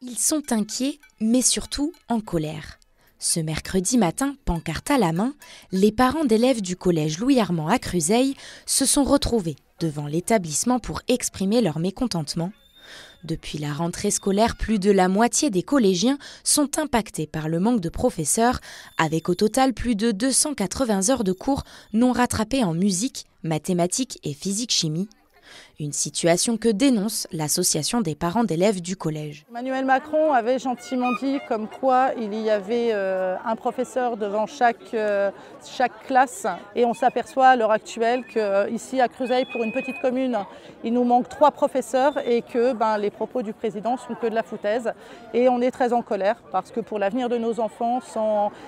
Ils sont inquiets, mais surtout en colère. Ce mercredi matin, pancarte à la main, les parents d'élèves du collège Louis-Armand à Cruseilles se sont retrouvés devant l'établissement pour exprimer leur mécontentement. Depuis la rentrée scolaire, plus de la moitié des collégiens sont impactés par le manque de professeurs, avec au total plus de 280 heures de cours non rattrapées en musique, mathématiques et physique-chimie. Une situation que dénonce l'association des parents d'élèves du collège. Emmanuel Macron avait gentiment dit comme quoi il y avait un professeur devant chaque classe, et on s'aperçoit à l'heure actuelle qu'ici à Cruseilles, pour une petite commune, il nous manque 3 professeurs et que les propos du président sont que de la foutaise. Et on est très en colère parce que pour l'avenir de nos enfants,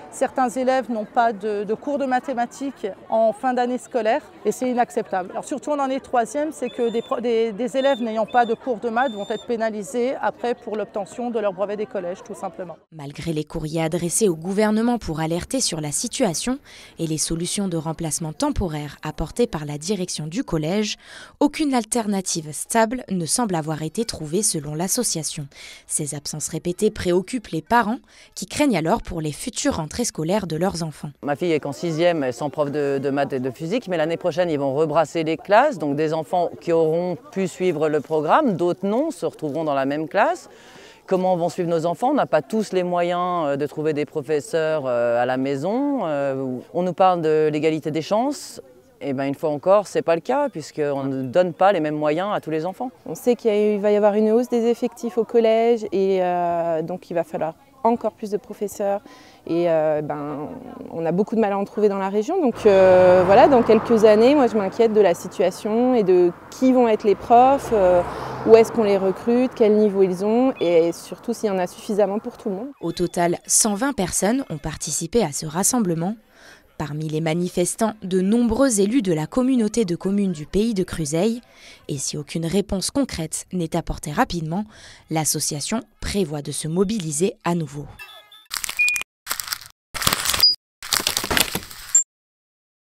certains élèves n'ont pas de cours de mathématiques en fin d'année scolaire et c'est inacceptable. Alors surtout en année 3e, c'est que des élèves n'ayant pas de cours de maths vont être pénalisés après pour l'obtention de leur brevet des collèges, tout simplement. Malgré les courriers adressés au gouvernement pour alerter sur la situation et les solutions de remplacement temporaires apportées par la direction du collège, aucune alternative stable ne semble avoir été trouvée selon l'association. Ces absences répétées préoccupent les parents qui craignent alors pour les futures rentrées scolaires de leurs enfants. Ma fille est qu'en 6e sans prof de maths et de physique, mais l'année prochaine ils vont rebrasser les classes, donc des enfants qui auront pu suivre le programme, d'autres non, se retrouveront dans la même classe. Comment vont suivre nos enfants? On n'a pas tous les moyens de trouver des professeurs à la maison. On nous parle de l'égalité des chances. Et une fois encore, ce n'est pas le cas puisqu'on ne donne pas les mêmes moyens à tous les enfants. On sait qu'il va y avoir une hausse des effectifs au collège et donc il va falloir encore plus de professeurs et on a beaucoup de mal à en trouver dans la région. Donc voilà, dans quelques années, moi je m'inquiète de la situation et de qui vont être les profs, où est-ce qu'on les recrute, quel niveau ils ont et surtout s'il y en a suffisamment pour tout le monde. Au total, 120 personnes ont participé à ce rassemblement. Parmi les manifestants, de nombreux élus de la communauté de communes du pays de Cruseilles. Et si aucune réponse concrète n'est apportée rapidement, l'association prévoit de se mobiliser à nouveau.